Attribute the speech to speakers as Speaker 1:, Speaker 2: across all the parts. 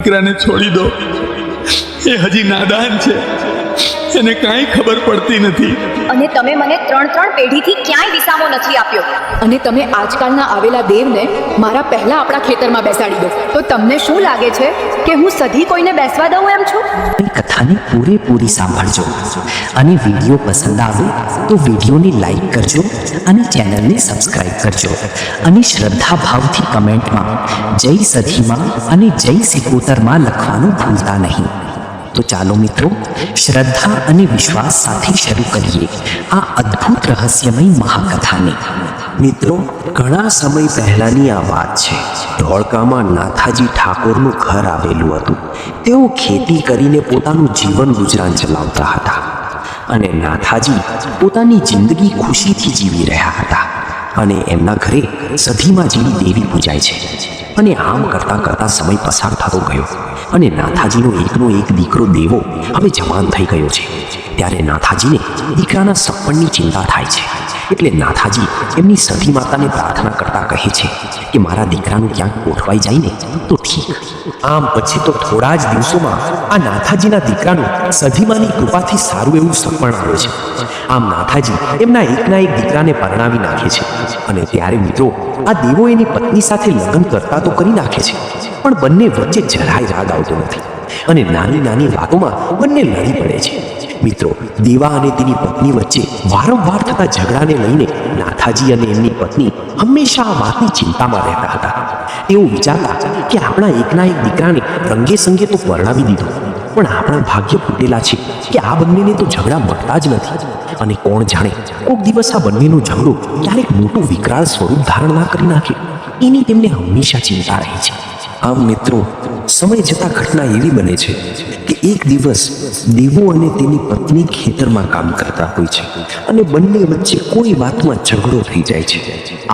Speaker 1: દીકરાને છોડી દો. એ હજી નાદાન છે, એને કાંઈ ખબર પડતી નથી.
Speaker 2: અને તમે મને 3 પેઢીથી ક્યાંય વિસામો નથી આપ્યો. અને તમે આજકાલના આવેલા દેવને મારા પહેલા આપણા ખેતરમાં બેસાડી દો. તો તમને શું લાગે છે કે હું સધી કોઈને બેસવા દઉં એમ છું?
Speaker 3: કથાને પૂરેપૂરી સાંભળજો અને વિડીયો પસંદ આવે તો વિડીયોને લાઈક કરજો અને ચેનલને સબસ્ક્રાઈબ કરજો અને શ્રદ્ધા ભાવથી કમેન્ટમાં જય સધીમાં અને જય સિકોતરમાં લખવાનું ભૂલતા નહીં. તો ચાલો મિત્રો, શ્રદ્ધા અને વિશ્વાસ સાથે શરૂ કરીએ આ અદ્ભુત રહસ્યમય મહાકથાને.
Speaker 4: મિત્રો, ઘણા સમય પહેલાની આ વાત છે. ધોળકામાં નાથાજી ઠાકોરનું ઘર આવેલું હતું. તેઓ ખેતી કરીને પોતાનું જીવન ગુજરાન ચલાવતા હતા અને નાથાજી પોતાની જિંદગી ખુશીથી જીવી રહ્યા હતા. અને એમના ઘરે સધીમાં જેવી દેવી પૂજાય છે. અને આમ કરતાં કરતાં સમય પસાર થતો ગયો અને નાથાજીનો એકનો એક દીકરો દેવો હવે જવાન થઈ ગયો છે. ત્યારે નાથાજીને દીકરાના સપનની ચિંતા થાય છે. એટલે નાથાજી એમની સધી માતાને પ્રાર્થના કરતા કહે છે કે મારા દીકરાનું ક્યાંક ગોઠવાઈ જાય ને તો ઠીક. આમ પછી તો થોડા જ દિવસોમાં આ નાથાજીના દીકરાનું સધીમાની કૃપાથી સારું એવું સપન આવે છે. આમ નાથાજી એમના એકના એક દીકરાને પરણાવી નાખે છે. અને ત્યારે મિત્રો, આ દેવો એની પત્ની સાથે લગ્ન કરતા તો કરી નાખે છે, પણ બંને વચ્ચે જરાય રાગ આવતો નથી અને નાની નાની વાતોમાં બંને લડી પડે છે. મિત્રો, દેવા અને તેની પત્ની વચ્ચે વારંવાર થતા ઝઘડાને લઈને નાથાજી અને એમની પત્ની હંમેશા આ વાતની ચિંતામાં રહેતા હતા. તેઓ વિચારતા કે આપણા એકના એક દીકરાને રંગે સંગે તો પરણાવી દીધો, પણ આપણા ભાગ્ય ફૂટેલા છે કે આ બંનેને તો ઝઘડા મળતા જ નથી. અને કોણ જાણે, કોઈક દિવસ આ બંનેનો ઝઘડો ક્યારેક મોટું વિકરાળ સ્વરૂપ ધારણ ના કરી નાખે, એની તેમને હંમેશા ચિંતા રહી છે. આમ મિત્રો, સમય જતાં ઘટના એવી બને છે કે એક દિવસ દેવો અને તેની પત્ની ખેતરમાં કામ કરતા હોય છે અને બંને વચ્ચે કોઈ વાતમાં ઝઘડો થઈ જાય છે.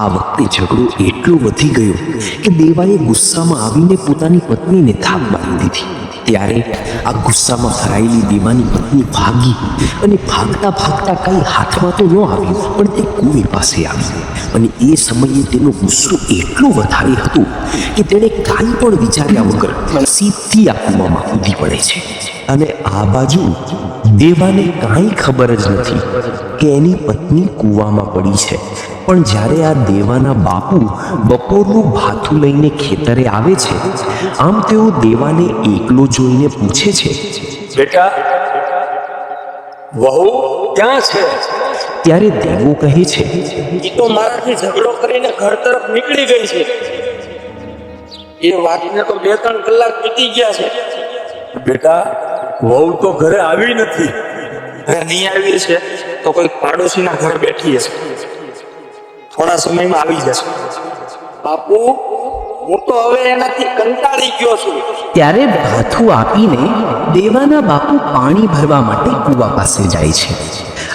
Speaker 4: આ વખતે ઝઘડો એટલો વધી ગયો કે દેવાએ ગુસ્સામાં આવીને પોતાની પત્નીને થાપ મારી દીધી. ત્યારે આ ગુસ્સામાં ભરાયેલી દેવાની પત્ની ભાગી અને ભાગતા ભાગતા કંઈ હાથમાં તો ન આવ્યું, પણ તે કૂવે પાસે આવી. અને એ સમયે તેનો ગુસ્સો એટલો વધારે હતો કે તેણે કાંઈ પણ વિચાર્યા વગર સીધી આ કૂવામાં કૂદી પડે છે. અને આ બાજુ દેવાને કાંઈ ખબર જ નથી કે એની પત્ની કૂવામાં પડી છે. પણ જ્યારે આ દેવાના બાપુ બપોરનું ભાથું લઈને ખેતરે આવે છે, આમ તેઓ દેવાને એકલો જોઈને પૂછે છે,
Speaker 5: બેટા, વહુ ક્યાં છે?
Speaker 4: ત્યારે દેવો કહે છે,
Speaker 5: એ તો મારાથી ઝઘડો કરીને ઘર તરફ નીકળી ગઈ છે. એ વાતને તો 2-3 કલાક વીતી ગયા છે. બેટા, વહુ તો ઘરે આવી નથી. ઘરે નહીં આવી છે તો કોઈ પાડોશીના ઘરે બેઠી હશે. થોડા સમયમાં આવી જશે. બાપુ, હું તો હવે એનાથી કંટાળી ગયો છું.
Speaker 3: ત્યારે ભાથું આપીને દેવાના બાપુ પાણી ભરવા માટે કૂવા પાસે જાય છે.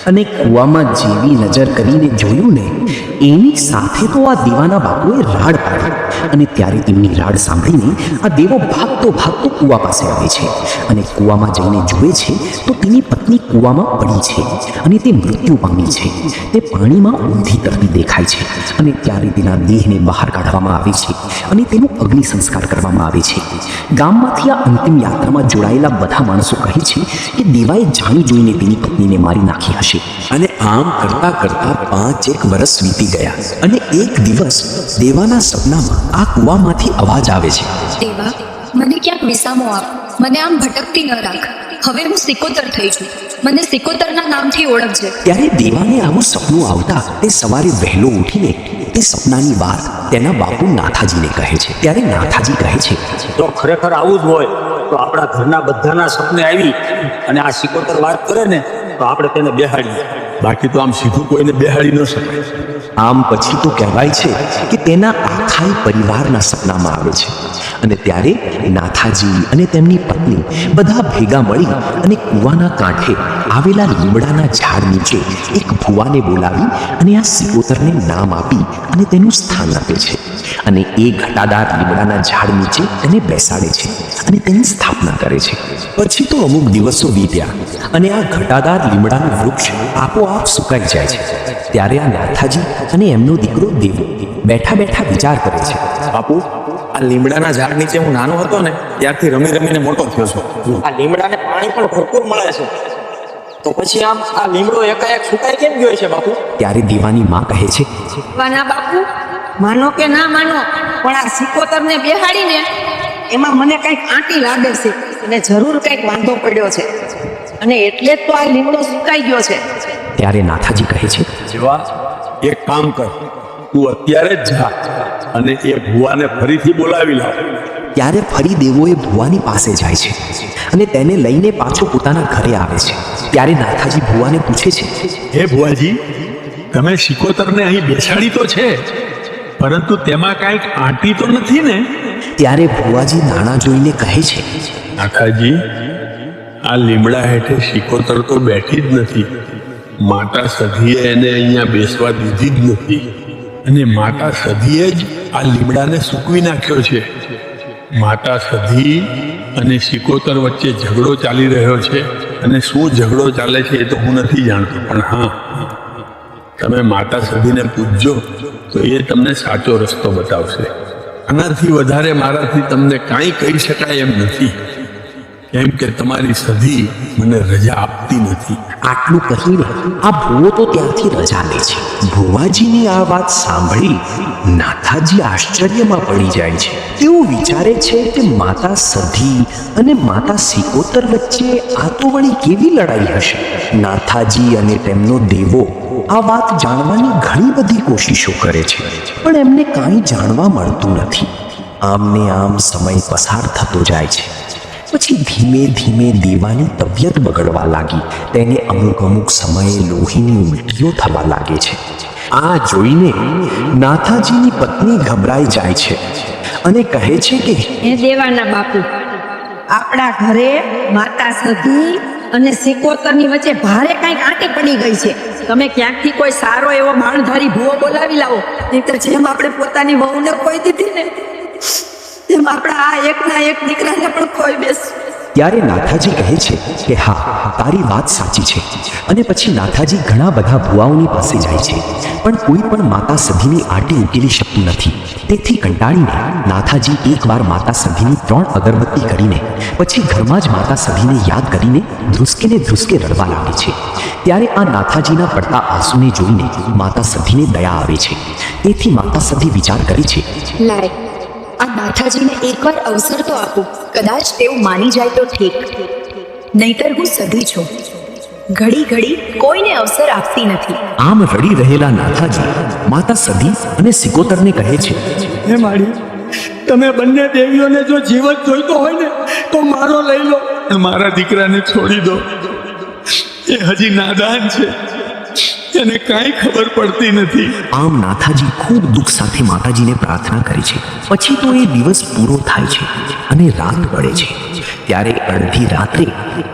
Speaker 3: અને કૂવામાં જેવી નજર કરીને જોયું ને, એની સાથે તો આ દેવાના બાપુએ રાડ પાડી. અને ત્યારે તેમની રાડ સાંભળીને આ દેવો ભાગતો ભાગતો કૂવા પાસે આવે છે. અને કૂવામાં જઈને જુએ છે તો તેની પત્ની કૂવામાં પડી છે અને તે મૃત્યુ પામી છે. તે પાણીમાં ઊંધી તરતી દેખાય છે. અને ત્યારે તેના દેહને બહાર કાઢવામાં આવે છે અને તેનો અગ્નિ સંસ્કાર કરવામાં આવે છે. ગામમાંથી આ અંતિમ યાત્રામાં જોડાયેલા બધા માણસો કહે છે કે દેવાએ જાણી જોઈને તેની પત્નીને મારી નાખી હશે.
Speaker 4: અને આમ કરતા કરતા 5-1 વર્ષ વીતી ગયા. અને એક દિવસ દેવાના સપનામાં આ કૂવામાંથી અવાજ આવે છે,
Speaker 2: દેવા, મને ક્યાંક વિસામો આપ. મને આમ ભટકતી ન રાખ. હવે હું સિકોતર થઈ છું. મને સિકોતરના નામથી ઓળખજે.
Speaker 4: ત્યારે દેવાને આવું સપનું આવતા તે સવારે વહેલો ઉઠીને તે સપનાની વાત તેના બાપુ નાથાજીને કહે છે. ત્યારે નાથાજી કહે છે,
Speaker 5: જો ખરેખર આવું જ હોય તો આપણા ઘરના બધાના સપને આવી અને આ સિકોતર વાત કરે ને તો આપણે તેને બેહાડીએ.
Speaker 1: બાકી તો આમ સીધું કોઈને બેહાડી ન શકાય.
Speaker 4: આમ પછી તો કહેવાય છે કે તેના આખા પરિવારના સપનામાં આવે છે. અને ત્યારે નાથાજી અને તેમની પત્ની બધા ભેગા મળી અને કૂવાના કાંઠે આવેલા લીમડાના ઝાડ નીચે એક ભુવાને બોલાવી અને આ સિકોતરને નામ આપી અને તેનું સ્થાન આપે છે. અને એ ઘટાદાર લીમડાના ઝાડ નીચે તેને બેસાડે છે અને તેની સ્થાપના કરે છે. પછી તો અમુક દિવસો વીત્યા અને આ ઘટાદાર લીમડાનું વૃક્ષ આપોઆપ સુકાઈ જાય છે. ત્યારે આ નાથાજી અને એમનો દીકરો દેવો બેઠા બેઠા વિચાર કરે છે,
Speaker 5: બાપુ, આ લીમડાના ઝાડ નીચે હું નાનો હતો ને ત્યારથી રમી રમીને મોટો થયો છું. આ લીમડાને પાણી પણ ભરપૂર મળે છે, તો પછી આમ આ લીમડો એકાએક સુકાઈ કેમ ગયો છે બાપુ?
Speaker 3: ત્યારે દીવાની માં કહે છે,
Speaker 6: વાના બાપુ, માનો કે ના માનો, પણ આ સિકોતરને બેહાડીને એમાં મને કંઈક આંટી લાગે છે અને જરૂર કંઈક વાંધો પડ્યો છે, અને એટલે જ તો આ લીમડો સુકાઈ ગયો છે.
Speaker 3: ત્યારે નાથાજી કહે છે,
Speaker 1: જેવા એક કામ કર, તું અત્યારે જ જા અને એ ભુવાને ફરીથી બોલાવી લાવ.
Speaker 3: ત્યારે ફરી દેવો એ ભુવાની પાસે જાય છે અને તેને લઈને પાછો પોતાના ઘરે આવે છે. ત્યારે નાથાજી ભુવાને પૂછે છે,
Speaker 1: હે ભુવાજી, તમે શિકોતરને અહીં બેસાડી તો છે, પરંતુ તેમાં કાંઈક આંટી તો નથી ને?
Speaker 3: ત્યારે ભુવાજી નાણાં જોઈને કહે છે,
Speaker 1: નાથાજી, આ લીમડા હેઠે શિકોતર તો બેઠી જ નથી. માતા સધીએ એને અહીંયા બેસવા દીધી જ નથી, અને માતા સધીએ જ આ લીમડાને સૂકવી નાખ્યો છે. માતા સધી અને શિકોતર વચ્ચે ઝઘડો ચાલી રહ્યો છે, અને શું ઝઘડો ચાલે છે એ તો હું નથી જાણતો, પણ હા, તમે માતા સધીને પૂછજો તો એ તમને સાચો રસ્તો બતાવશે. આનાથી વધારે મારાથી તમને કાંઈ કહી શકાય એમ નથી, કેમ કે તમારી સધી મને રજા આપતી નથી.
Speaker 3: આટલું કહીને આ ભુવો તો ત્યાંથી રજા લે છે. ભુવાજીની આ વાત સાંભળી નાથાજી આશ્ચર્યમાં પડી જાય છે. તેઓ વિચારે છે કે માતા સધી અને માતા સિકોતર વચ્ચે આ તો વળી કેવી લડાઈ હશે. નાથાજી અને તેમનો દેવો આ વાત જાણવાની ઘણી બધી કોશિશો કરે છે, પણ એમને કાંઈ જાણવા મળતું નથી. આમને આમ સમય પસાર થતો જાય છે. પછી ધીમે ધીમે દેવાની તબિયત બગડવા લાગી. તેને અમુક સમયે લોહીની ઉલટીઓ થવા લાગે છે. આ જોઈને નાથાજીની પત્ની ગભરાઈ જાય છે અને કહે છે કે,
Speaker 6: હે દેવાના બાપુ, આપણા ઘરે માતા સધી અને સિકોતરની વચ્ચે ભારે કંઈક આંટી પડી ગઈ છે. તમે ક્યાંકથી કોઈ સારો એવો બાણધારી ભૂવો બોલાવી લાવો, નહીંતર જેમ આપણે પોતાની વહુને ખોઈ દીધી ને તેમ આપણા આ એકના એક દીકરાને પણ ખોઈ બેસું.
Speaker 3: ત્યારે નાથાજી કહે છે કે હા, તારી વાત સાચી છે. અને પછી નાથાજી ઘણા બધા ભુવાઓની પાસે જાય છે, પણ કોઈ પણ માતા સધીની આંટી ઉકેલી શકતું નથી. તેથી કંટાળીને નાથાજી એકવાર માતા સધીની 3 અગરબત્તી કરીને પછી ઘરમાં જ માતા સધીને યાદ કરીને ધ્રુસકે રડવા લાગે છે. ત્યારે આ નાથાજીના પડતા આંસુને જોઈને માતા સધીને દયા આવે છે. તેથી માતા સધી વિચાર કરે છે,
Speaker 2: લાય, આ નાથાજીને એકવાર અવસર તો આપો, કદાચ તેઓ માની જાય તો ઠીક, નહીતર હું સધી છું, ઘડી કોઈને અવસર આપતી નથી.
Speaker 3: આમ રડી રહેલા નાથાજી માતા સધી અને સિકોતરને કહે છે,
Speaker 1: હે માળી, તમે બંને દેવીઓને જો જીવત જોઈતો હોય ને તો મારો લઈ લો, મારા દીકરાને છોડી દો. એ હજી નાદાન છે, એને કાંઈ ખબર પડતી નથી.
Speaker 3: આમ નાથાજી ખૂબ દુઃખ સાથે માતાજીને પ્રાર્થના કરે છે. પછી તો એ દિવસ પૂરો થાય છે અને રાત પડે છે. ત્યારે અડધી રાત્રે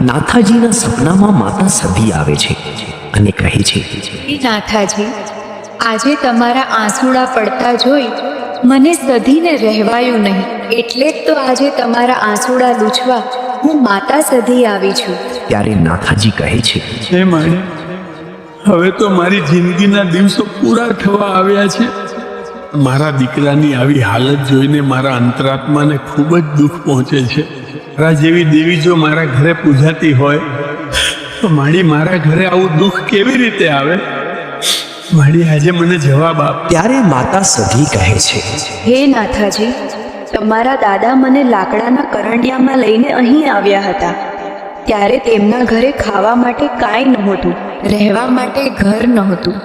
Speaker 3: નાથાજીના સપનામાં માતા સધી આવે છે અને કહે છે,
Speaker 2: હે નાથાજી, આજે તમારા આંસુડા પડતા જોઈ મને સધીને રહેવાયું નહીં, એટલે જ તો આજે તમારા આંસુડા લૂછવા હું માતા સધી આવી છું.
Speaker 3: ત્યારે નાથાજી કહે છે,
Speaker 1: હે માળી, હવે તો મારી જિંદગીના દિવસો પૂરા થવા આવ્યા છે. મારા દીકરાની આવી હાલત જોઈને મારા અંતરાત્માને ખૂબ જ દુઃખ પહોંચે છે. મારા જેવી દેવી જો મારા ઘરે પૂજાતી હોય તો માળી, મારા ઘરે આવું દુઃખ કેવી રીતે આવે? માળી, આજે મને જવાબ આપ.
Speaker 3: ત્યારે માતા સધી કહે છે,
Speaker 2: હે નાથાજી, તમારા દાદા મને લાકડાના કરંડિયામાં લઈને અહીં આવ્યા હતા. ત્યારે તેમના ઘરે ખાવા માટે કાંઈ નહોતું, રહેવા માટે ઘર નહોતું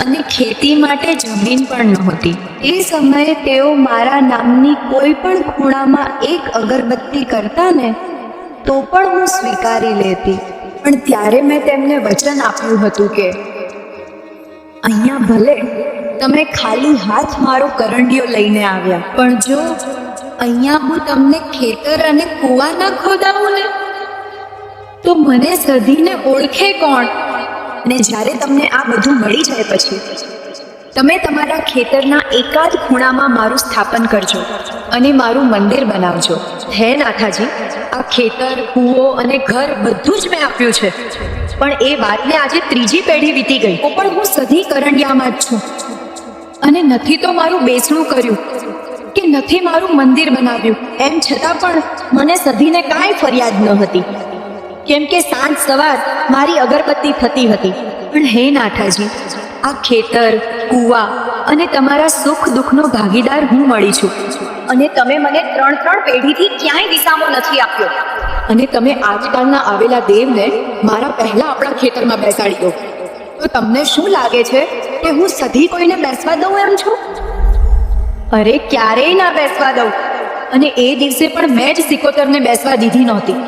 Speaker 2: અને ખેતી માટે જમીન પણ નહોતી. એ સમયે તેઓ મારા નામની કોઈ પણ ખૂણામાં એક અગરબત્તી કરતા ને તો પણ હું સ્વીકારી લેતી. પણ ત્યારે મેં તેમને વચન આપ્યું હતું કે અહીંયા ભલે તમે ખાલી હાથ મારો કરંડિયો લઈને આવ્યા, પણ જો અહીંયા હું તમને ખેતર અને કૂવા ના ખોદાવું ને તો મને સધીને ઓળખે કોણ? ને જ્યારે તમને આ બધું મળી જાય પછી તમે તમારા ખેતરના એકાદ ખૂણામાં મારું સ્થાપન કરજો અને મારું મંદિર બનાવજો. હે નાથાજી, આ ખેતર, કૂવો અને ઘર બધું જ મેં આપ્યું છે, પણ એ વાતને આજે 3જી પેઢી વીતી ગઈ તો પણ હું સધી કરંડિયામાં જ છું. અને નથી તો મારું બેસણું કર્યું કે નથી મારું મંદિર બનાવ્યું, એમ છતાં પણ મને સધીને કાંઈ ફરિયાદ ન હતી, કેમ કે સાંજ સવાર મારી અગરબત્તી થતી હતી. પણ હે નાથાજી, આ ખેતર, કૂવા અને તમારા સુખ દુઃખનો ભાગીદાર હું મળી છું, અને તમે મને 3 પેઢીથી ક્યાંય વિસામો નથી આપ્યો, અને તમે આજકાલના આવેલા દેવને મારા પહેલા આપણા ખેતરમાં બેસાડી દો. તો તમને શું લાગે છે કે હું સધી કોઈને બેસવા દઉં એમ છું? અરે ક્યારેય ના બેસવા દઉં. અને એ દિવસે પણ મેં જ સિકોતરને બેસવા દીધી નહોતી.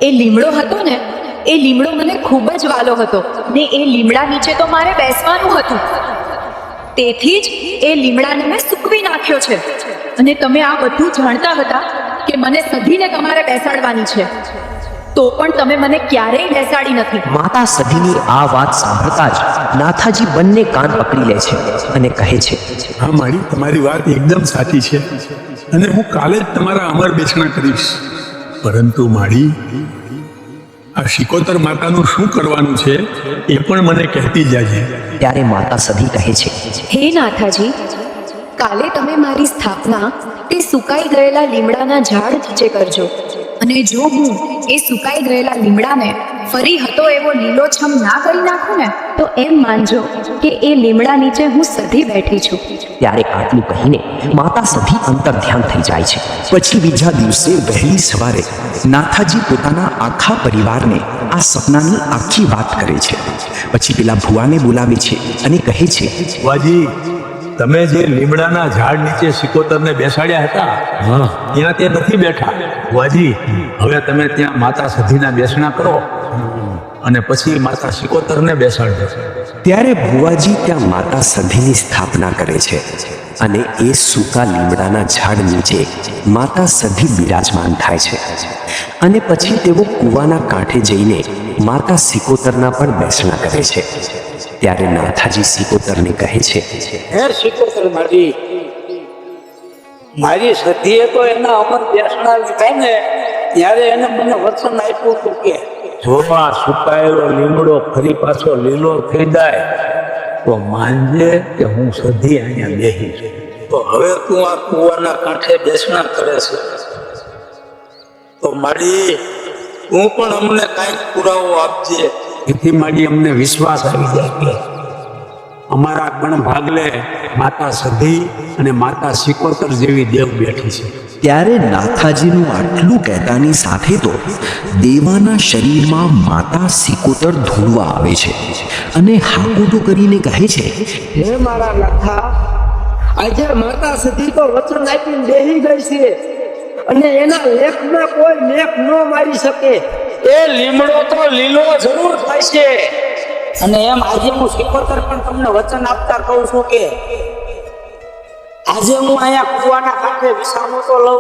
Speaker 2: એ લીમડો હતો ને, એ લીમડો મને ખૂબ જ વાલો હતો, ને એ લીમડા નીચે તો મારે બેસવાનું હતું. તેથી જ એ લીમડાને મેં સૂકવી નાખ્યો છે. અને તમે આ બધું જાણતા હતા કે મને સધીને તમારે બેસાડવાની છે, તો પણ તમે મને ક્યારેય બેસાડી નથી.
Speaker 4: માતા સધીની આ વાત સાંભળતા જ નાથાજી બંને કાન પકડી લે છે અને કહે છે,
Speaker 1: હા માળી, તમારી વાત એકદમ સાચી છે, અને હું કાલે જ તમારા અમર બેસણા કરીશ. પરંતુ માળી, આ શિકોતર માતાનું શું કરવાનું છે એ પણ મને કહેતી જાજે.
Speaker 4: ત્યારે માતા સધી કહે છે,
Speaker 2: હે નાથાજી, કાલે તમે મારી સ્થાપના તે સુકાઈ ગયેલા લીમડાના ઝાડ નીચે કરજો, અને જો હું એ સુકાઈ ગયેલા લીમડાને ફરી હતો એવો લીલોછમ ના કરી નાખું ને, તો એમ માનજો કે એ લીમડા નીચે હું સધી બેઠી છું.
Speaker 4: ત્યારે આટલું કહીને માતા સધી અંતર ધ્યાન થઈ જાય છે.
Speaker 3: પછી બીજા દિવસે વહેલી સવારે નાથાજી પોતાના આખા પરિવારને આ સપનાની આખી વાત કરે છે. પછી પેલા ભુવાને બોલાવે છે અને કહે છે,
Speaker 1: વાજી, તમે જે લીમડાના ઝાડ નીચે સિકોતરને બેસાડ્યા હતા, ત્યાં તે નથી બેઠા. વાજી, હવે તમે ત્યાં માતા સધીના બેસણા કરો અને પછી માતા સિકોતરને બેસાડજો.
Speaker 3: ત્યારે
Speaker 4: ભુવાજી ત્યાં માતા સધીની સ્થાપના કરે છે અને એ સૂકા લીમડાના ઝાડ નીચે માતા સધી બિરાજમાન થાય છે. અને પછી તેઓ કૂવાના કાંઠે જઈને માતા સિકોતરના પણ બેસણા કરે છે. ત્યારે નાથાજી સિકોતરને કહે છે,
Speaker 5: હે શિકોતર મારી સધીએ તો એના અમર બેસણા લીધા ને, ત્યારે એને મને વચન આપ્યું હતું કે જો આ સુકાયેલો લીમડો ફરી પાછો લીલો થઈ જાય તો માનજે કે હું સધી અહીંયા બેહી છું. તો હવે તું આ કૂવાના કાંઠે બેસણા કરે છે, તો મારી તું પણ અમને કાંઈક પુરાવો આપજે, એથી મારી અમને વિશ્વાસ આવી જાય કે અમારા ગણ ભાગલે માતા સધી અને માતા સિકોતર જેવી દેવ બેઠી છે.
Speaker 3: ત્યારે નાથાજીનું આટલું કહેતાની સાથે તો દેવાના શરીરમાં માતા સિકોતર ધૂળવા આવે છે અને હાકુટો કરીને કહે છે,
Speaker 6: હે મારા નાથા, આજે માતા સધી તો વચન આપીને બેહી ગઈ છે, અને એના લેખમાં કોઈ લેખ ન મારી શકે.
Speaker 5: એ લીમડો તો લીલો જરૂર થાય છે, અને એમ આજે હું સિકોતર પણ તમને વચન આપતા કહું છું કે આજે હું અહીંયા કૂવાના કાંઠે વિસામો તો લઉં